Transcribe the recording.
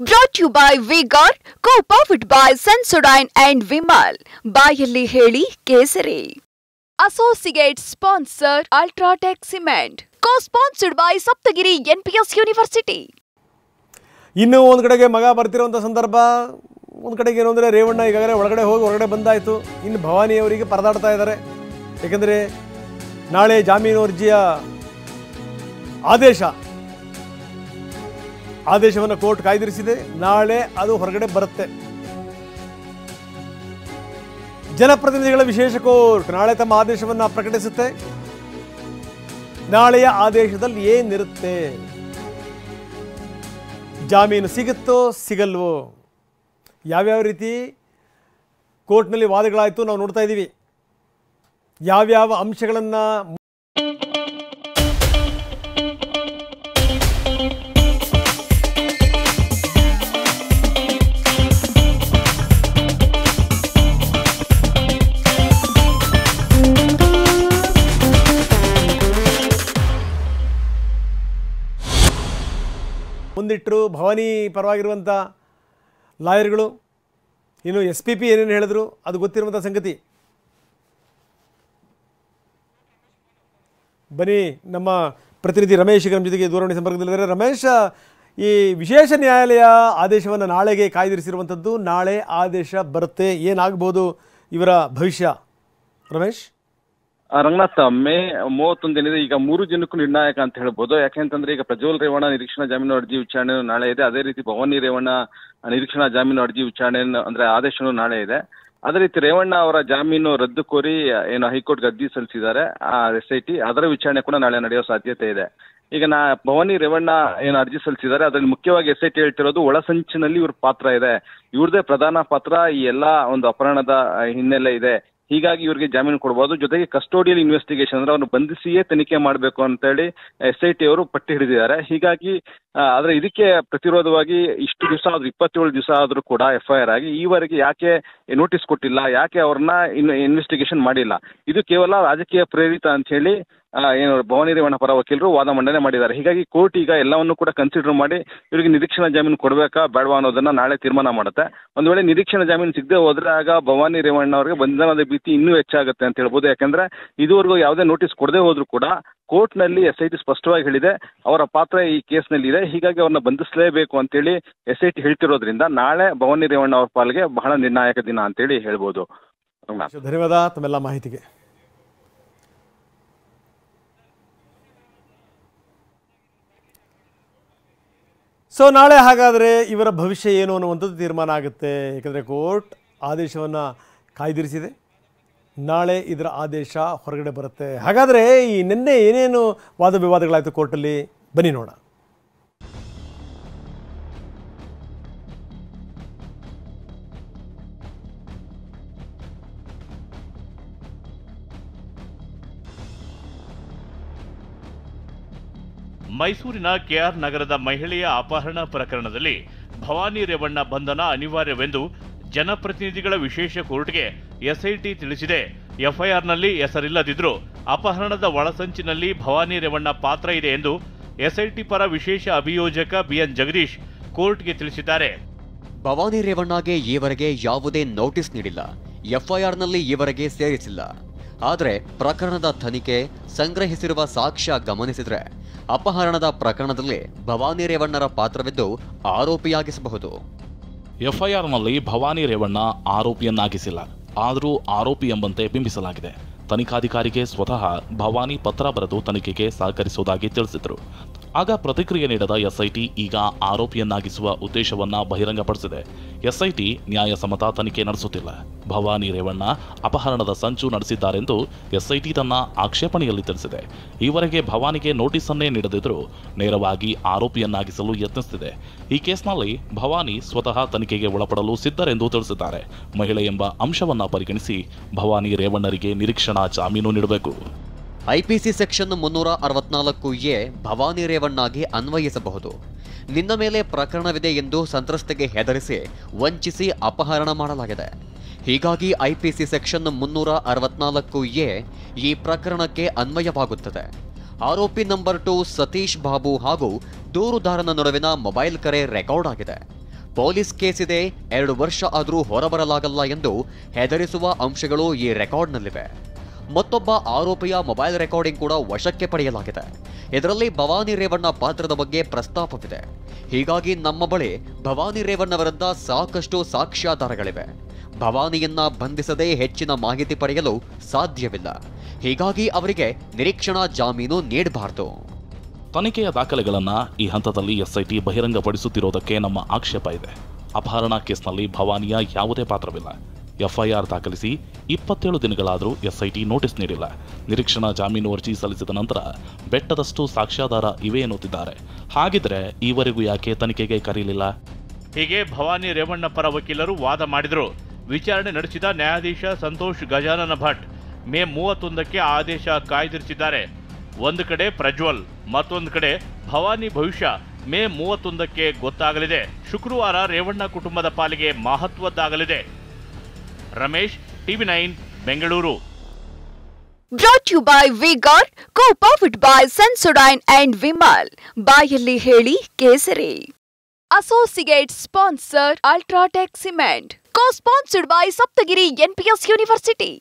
Brought to you by V-Guard, co-powered by Sensodyne and Vimal. ಬಾಯಲ್ಲಿ ಹೇಳಿ ಕೇಸರಿ. Associate sponsor Ultratech Cement. Co-sponsored by Saptagiri NPS University. ಇನ್ನು ಒಂದು ಕಡೆಗೆ ಮಗ ಬರ್ತಿರುವಂಥ ಸಂದರ್ಭ, ಒಂದು ಕಡೆಗೆ ಏನು ಅಂದರೆ ರೇವಣ್ಣ ಈಗಾಗಲೇ ಒಳಗಡೆ ಹೋಗಿ ಹೊರಗಡೆ ಬಂದಾಯಿತು. ಇನ್ನು ಭವಾನಿ ಅವರಿಗೆ ಪರದಾಡ್ತಾ ಇದ್ದಾರೆ. ಏಕೆಂದರೆ ನಾಳೆ ಜಾಮೀನು ಅರ್ಜಿಯ ಆದೇಶವನ್ನು ಕೋರ್ಟ್ ಕಾಯ್ದಿರಿಸಿದೆ. ನಾಳೆ ಅದು ಹೊರಗಡೆ ಬರುತ್ತೆ. ಜನಪ್ರತಿನಿಧಿಗಳ ವಿಶೇಷ ಕೋರ್ಟ್ ನಾಳೆ ತಮ್ಮ ಆದೇಶವನ್ನು ಪ್ರಕಟಿಸುತ್ತೆ. ನಾಳೆಯ ಆದೇಶದಲ್ಲಿ ಏನಿರುತ್ತೆ, ಜಾಮೀನು ಸಿಗುತ್ತೋ ಸಿಗಲ್ವೋ, ಯಾವ್ಯಾವ ರೀತಿ ಕೋರ್ಟ್ನಲ್ಲಿ ವಾದಗಳಾಯಿತು ನಾವು ನೋಡ್ತಾ ಇದ್ದೀವಿ. ಯಾವ್ಯಾವ ಅಂಶಗಳನ್ನು ಮುಂದಿಟ್ಟರು. ಭವಾನಿ ಪರವಾಗಿರುವಂಥ ಲಾಯರ್ಗಳು, ಇನ್ನು SPP ಏನೇನು ಹೇಳಿದ್ರು ಅದು ಗೊತ್ತಿರುವಂಥ ಸಂಗತಿ. ಬನ್ನಿ, ನಮ್ಮ ಪ್ರತಿನಿಧಿ ರಮೇಶ್ ನಮ್ಮ ಜೊತೆಗೆ ದೂರವಾಣಿ ಸಂಪರ್ಕದಲ್ಲಿದ್ದಾರೆ. ರಮೇಶ್, ಈ ವಿಶೇಷ ನ್ಯಾಯಾಲಯ ಆದೇಶವನ್ನು ನಾಳೆಗೆ ಕಾಯ್ದಿರಿಸಿರುವಂಥದ್ದು, ನಾಳೆ ಆದೇಶ ಬರುತ್ತೆ, ಏನಾಗ್ಬೋದು ಇವರ ಭವಿಷ್ಯ? ರಮೇಶ್, ರಂಗನಾಥ್, ಮೇ 31 ಈಗ 3 ಜನಕ್ಕೂ ನಿರ್ಣಾಯಕ ಅಂತ ಹೇಳ್ಬೋದು. ಯಾಕೆಂತಂದ್ರೆ ಈಗ ಪ್ರಜ್ವಲ್ ರೇವಣ್ಣ ನಿರೀಕ್ಷಣಾ ಜಾಮೀನು ಅರ್ಜಿ ವಿಚಾರಣೆ ನಾಳೆ ಇದೆ. ಅದೇ ರೀತಿ ಭವಾನಿ ರೇವಣ್ಣ ನಿರೀಕ್ಷಣಾ ಜಾಮೀನು ಅರ್ಜಿ ವಿಚಾರಣೆ ಅಂದ್ರೆ ಆದೇಶನೂ ನಾಳೆ ಇದೆ. ಅದೇ ರೀತಿ ರೇವಣ್ಣ ಅವರ ಜಾಮೀನು ರದ್ದು ಕೋರಿ ಏನು ಹೈಕೋರ್ಟ್ಗೆ ಅರ್ಜಿ ಸಲ್ಲಿಸಿದ್ದಾರೆ SIT, ಅದರ ವಿಚಾರಣೆ ಕೂಡ ನಾಳೆ ನಡೆಯೋ ಸಾಧ್ಯತೆ ಇದೆ. ಈಗ ಭವಾನಿ ರೇವಣ್ಣ ಏನು ಅರ್ಜಿ ಸಲ್ಲಿಸಿದ್ದಾರೆ ಅದರಲ್ಲಿ ಮುಖ್ಯವಾಗಿ SIT ಹೇಳ್ತಿರೋದು ಒಳಸಂಚಿನಲ್ಲಿ ಇವ್ರ ಪಾತ್ರ ಇದೆ, ಇವ್ರದೇ ಪ್ರಧಾನ ಪಾತ್ರ ಈ ಎಲ್ಲಾ ಒಂದು ಅಪಹರಣದ ಹಿನ್ನೆಲೆ ಇದೆ, ಹೀಗಾಗಿ ಇವ್ರಿಗೆ ಜಾಮೀನು ಕೊಡಬಹುದು. ಜೊತೆಗೆ ಕಸ್ಟೋಡಿಯಲ್ ಇನ್ವೆಸ್ಟಿಗೇಷನ್ ಅಂದ್ರೆ ಅವ್ರನ್ನ ಬಂಧಿಸಿಯೇ ತನಿಖೆ ಮಾಡಬೇಕು ಅಂತ ಹೇಳಿ SIT ಅವರು ಪಟ್ಟಿ ಹಿಡಿದಿದ್ದಾರೆ. ಹೀಗಾಗಿ ಆದ್ರೆ ಇದಕ್ಕೆ ಪ್ರತಿರೋಧವಾಗಿ ಇಷ್ಟು ದಿವಸ ಆದ್ರೂ 27 ದಿವಸ ಆದ್ರೂ ಕೂಡ FIR ಆಗಿ ಈವರೆಗೆ ಯಾಕೆ ನೋಟಿಸ್ ಕೊಟ್ಟಿಲ್ಲ, ಯಾಕೆ ಅವ್ರನ್ನ ಇನ್ವೆಸ್ಟಿಗೇಷನ್ ಮಾಡಿಲ್ಲ, ಇದು ಕೇವಲ ರಾಜಕೀಯ ಪ್ರೇರಿತ ಅಂತ ಹೇಳಿ ಏನು ಭವಾನಿ ರೇವಣ್ಣ ಪರ ವಕೀಲರು ವಾದ ಮಂಡನೆ ಮಾಡಿದ್ದಾರೆ. ಹೀಗಾಗಿ ಕೋರ್ಟ್ ಈಗ ಎಲ್ಲವನ್ನು ಕೂಡ ಕನ್ಸಿಡರ್ ಮಾಡಿ ಇವರಿಗೆ ನಿರೀಕ್ಷಣಾ ಜಾಮೀನು ಕೊಡಬೇಕಾ ಬೇಡವಾ ಅನ್ನೋದನ್ನ ನಾಳೆ ತೀರ್ಮಾನ ಮಾಡುತ್ತೆ. ಒಂದು ವೇಳೆ ನಿರೀಕ್ಷಣಾ ಜಾಮೀನು ಸಿಗದೆ ಹೋದ್ರೆ ಆಗ ಭವಾನಿ ರೇವಣ್ಣ ಅವರಿಗೆ ಬಂಧನದ ಭೀತಿ ಇನ್ನೂ ಹೆಚ್ಚಾಗುತ್ತೆ ಅಂತ ಹೇಳ್ಬೋದು. ಯಾಕಂದ್ರೆ ಇದುವರೆಗೂ ಯಾವುದೇ ನೋಟಿಸ್ ಕೊಡದೆ ಹೋದ್ರೂ ಕೂಡ ಕೋರ್ಟ್ ನಲ್ಲಿ SIT ಸ್ಪಷ್ಟವಾಗಿ ಹೇಳಿದೆ ಅವರ ಪಾತ್ರ ಈ ಕೇಸ್ನಲ್ಲಿ ಇದೆ, ಹೀಗಾಗಿ ಅವ್ರನ್ನ ಬಂಧಿಸಲೇಬೇಕು ಅಂತೇಳಿ SIT ಹೇಳ್ತಿರೋದ್ರಿಂದ ನಾಳೆ ಭವಾನಿ ರೇವಣ್ಣ ಅವರ ಪಾಲಿಗೆ ಬಹಳ ನಿರ್ಣಾಯಕ ದಿನ ಅಂತೇಳಿ ಹೇಳ್ಬೋದು. ಧನ್ಯವಾದ ತಮ್ಮೆಲ್ಲ ಮಾಹಿತಿಗೆ. ಸೊ ನಾಳೆ ಹಾಗಾದರೆ ಇವರ ಭವಿಷ್ಯ ಏನು ಅನ್ನುವಂಥದ್ದು ತೀರ್ಮಾನ ಆಗುತ್ತೆ. ಏಕೆಂದರೆ ಕೋರ್ಟ್ ಆದೇಶವನ್ನು ಕಾಯ್ದಿರಿಸಿದೆ, ನಾಳೆ ಇದರ ಆದೇಶ ಹೊರಗಡೆ ಬರುತ್ತೆ. ಹಾಗಾದರೆ ಈ ನಿನ್ನೆ ಏನೇನು ವಾದ ವಿವಾದಗಳಾಯಿತು ಕೋರ್ಟಲ್ಲಿ, ಬನ್ನಿ ನೋಡೋಣ. ಮೈಸೂರಿನ KR ನಗರದ ಮಹಿಳೆಯ ಅಪಹರಣ ಪ್ರಕರಣದಲ್ಲಿ ಭವಾನಿ ರೇವಣ್ಣ ಬಂಧನ ಅನಿವಾರ್ಯವೆಂದು ಜನಪ್ರತಿನಿಧಿಗಳ ವಿಶೇಷ ಕೋರ್ಟ್ಗೆ SIT ತಿಳಿಸಿದೆ. FIRನಲ್ಲಿ ಹೆಸರಿಲ್ಲದಿದ್ರೂ ಅಪಹರಣದ ಒಳಸಂಚಿನಲ್ಲಿ ಭವಾನಿ ರೇವಣ್ಣ ಪಾತ್ರ ಇದೆ ಎಂದು SIT ಪರ ವಿಶೇಷ ಅಭಿಯೋಜಕ BN ಜಗದೀಶ್ ಕೋರ್ಟ್ಗೆ ತಿಳಿಸಿದ್ದಾರೆ. ಭವಾನಿ ರೇವಣ್ಣಗೆ ಈವರೆಗೆ ಯಾವುದೇ ನೋಟಿಸ್ ನೀಡಿಲ್ಲ, FIRನಲ್ಲಿ ಈವರೆಗೆ ಸೇರಿಸಿಲ್ಲ. ಆದರೆ ಪ್ರಕರಣದ ತನಿಖೆ, ಸಂಗ್ರಹಿಸಿರುವ ಸಾಕ್ಷ್ಯ ಗಮನಿಸಿದರೆ ಅಪಹರಣದ ಪ್ರಕರಣದಲ್ಲಿ ಭವಾನಿ ರೇವಣ್ಣರ ಪಾತ್ರವಿದ್ದು ಆರೋಪಿಯಾಗಿಸಬಹುದು. FIRನಲ್ಲಿ ಭವಾನಿ ರೇವಣ್ಣ ಆರೋಪಿಯನ್ನಾಗಿಸಿಲ್ಲ, ಆದರೂ ಆರೋಪಿ ಎಂಬಂತೆ ಬಿಂಬಿಸಲಾಗಿದೆ. ತನಿಖಾಧಿಕಾರಿಗೆ ಸ್ವತಃ ಭವಾನಿ ಪತ್ರ ಬರೆದು ತನಿಖೆಗೆ ಸಹಕರಿಸುವುದಾಗಿ ತಿಳಿಸಿದರು. ಆಗ ಪ್ರತಿಕ್ರಿಯೆ ನೀಡದ SIT ಈಗ ಆರೋಪಿಯನ್ನಾಗಿಸುವ ಉದ್ದೇಶವನ್ನ ಬಹಿರಂಗಪಡಿಸಿದೆ. SIT ನ್ಯಾಯಸಮ್ಮತ ತನಿಖೆ ನಡೆಸುತ್ತಿಲ್ಲ, ಭವಾನಿ ರೇವಣ್ಣ ಅಪಹರಣದ ಸಂಚು ನಡೆಸಿದ್ದಾರೆಂದು SIT ತನ್ನ ಆಕ್ಷೇಪಣೆಯಲ್ಲಿ ತಿಳಿಸಿದೆ. ಈವರೆಗೆ ಭವಾನಿಗೆ ನೋಟಿಸನ್ನೇ ನೀಡದಿದ್ದರೂ ನೇರವಾಗಿ ಆರೋಪಿಯನ್ನಾಗಿಸಲು ಯತ್ನಿಸುತ್ತಿದೆ. ಈ ಕೇಸ್ನಲ್ಲಿ ಭವಾನಿ ಸ್ವತಃ ತನಿಖೆಗೆ ಒಳಪಡಲು ಸಿದ್ಧರೆಂದು ತಿಳಿಸಿದ್ದಾರೆ. ಮಹಿಳೆ ಎಂಬ ಅಂಶವನ್ನ ಪರಿಗಣಿಸಿ ಭವಾನಿ ರೇವಣ್ಣರಿಗೆ ನಿರೀಕ್ಷಣಾ ಜಾಮೀನು ನೀಡಬೇಕು. IPC ಸೆಕ್ಷನ್ 364A ಭವಾನಿ ರೇವಣ್ಣಗೆ ಅನ್ವಯಿಸಬಹುದು. ನಿನ್ನ ಮೇಲೆ ಪ್ರಕರಣವಿದೆ ಎಂದು ಸಂತ್ರಸ್ತೆಗೆ ಹೆದರಿಸಿ ವಂಚಿಸಿ ಅಪಹರಣ ಮಾಡಲಾಗಿದೆ. ಹೀಗಾಗಿ IPC ಸೆಕ್ಷನ್ 364A ಈ ಪ್ರಕರಣಕ್ಕೆ ಅನ್ವಯವಾಗುತ್ತದೆ. ಆರೋಪಿ ನಂಬರ್ 2 ಸತೀಶ್ ಬಾಬು ಹಾಗೂ ದೂರುದಾರನ ನಡುವಿನ ಮೊಬೈಲ್ ಕರೆ ರೆಕಾರ್ಡ್ ಆಗಿದೆ. ಪೊಲೀಸ್ ಕೇಸ್ ಇದೆ, 2 ವರ್ಷ ಆದರೂ ಹೊರಬರಲಾಗಲ್ಲ ಎಂದು ಹೆದರಿಸುವ ಅಂಶಗಳು ಈ ರೆಕಾರ್ಡ್ನಲ್ಲಿವೆ. ಮತ್ತೊಬ್ಬ ಆರೋಪಿಯ ಮೊಬೈಲ್ ರೆಕಾರ್ಡಿಂಗ್ ಕೂಡ ವಶಕ್ಕೆ ಪಡೆಯಲಾಗಿದೆ. ಇದರಲ್ಲಿ ಭವಾನಿ ರೇವಣ್ಣ ಪಾತ್ರದ ಬಗ್ಗೆ ಪ್ರಸ್ತಾಪವಿದೆ. ಹೀಗಾಗಿ ನಮ್ಮ ಬಳಿ ಭವಾನಿ ರೇವಣ್ಣ ವಿರುದ್ಧ ಸಾಕಷ್ಟು ಸಾಕ್ಷ್ಯಾಧಾರಗಳಿವೆ. ಭವಾನಿಯನ್ನ ಬಂಧಿಸದೆ ಹೆಚ್ಚಿನ ಮಾಹಿತಿ ಪಡೆಯಲು ಸಾಧ್ಯವಿಲ್ಲ. ಹೀಗಾಗಿ ಅವರಿಗೆ ನಿರೀಕ್ಷಣಾ ಜಾಮೀನು ನೀಡಬಾರದು. ತನಿಖೆಯ ದಾಖಲೆಗಳನ್ನು ಈ ಹಂತದಲ್ಲಿ ಎಸ್ಐಟಿ ಬಹಿರಂಗಪಡಿಸುತ್ತಿರುವುದಕ್ಕೆ ನಮ್ಮ ಆಕ್ಷೇಪ ಇದೆ. ಅಪಹರಣ ಕೇಸ್ನಲ್ಲಿ ಭವಾನಿಯ ಯಾವುದೇ ಪಾತ್ರವಿಲ್ಲ. ಎಫ್ಐಆರ್ ದಾಖಲಿಸಿ 27 ದಿನಗಳಾದರೂ ಎಸ್ಐಟಿ ನೋಟಿಸ್ ನೀಡಿಲ್ಲ. ನಿರೀಕ್ಷಣಾ ಜಾಮೀನು ಅರ್ಜಿ ಸಲ್ಲಿಸಿದ ನಂತರ ಬೆಟ್ಟದಷ್ಟು ಸಾಕ್ಷ್ಯಾಧಾರ ಇವೆ ಎನ್ನುತ್ತಿದ್ದಾರೆ. ಹಾಗಿದ್ರೆ ಈವರೆಗೂ ಯಾಕೆ ತನಿಖೆಗೆ ಕರೆಯಲಿಲ್ಲ? ಹೀಗೆ ಭವಾನಿ ರೇವಣ್ಣ ಪರ ವಕೀಲರು ವಾದ ಮಾಡಿದರು. ವಿಚಾರಣೆ ನಡೆಸಿದ ನ್ಯಾಯಾಧೀಶ ಸಂತೋಷ್ ಗಜಾನನ ಭಟ್ ಮೇ 31ಕ್ಕೆ ಆದೇಶ ಕಾಯ್ದಿರಿಸಿದ್ದಾರೆ. ಒಂದು ಕಡೆ ಪ್ರಜ್ವಲ್, ಮತ್ತೊಂದು ಕಡೆ ಭವಾನಿ ಭವಿಷ್ಯ ಮೇ 31ಕ್ಕೆ ಗೊತ್ತಾಗಲಿದೆ. ಶುಕ್ರವಾರ ರೇವಣ್ಣ ಕುಟುಂಬದ ಪಾಲಿಗೆ ಮಹತ್ವದ್ದಾಗಲಿದೆ. Ramesh, TV9 Bengaluru. Brought to you by V-Guard, co-powered by Sensodyne and Vimal. ಬಾಯಲ್ಲಿ ಹೇಳಿ ಕೇಸರಿ. Associate sponsor Ultratech Cement. Co-sponsored by Saptagiri NPS University.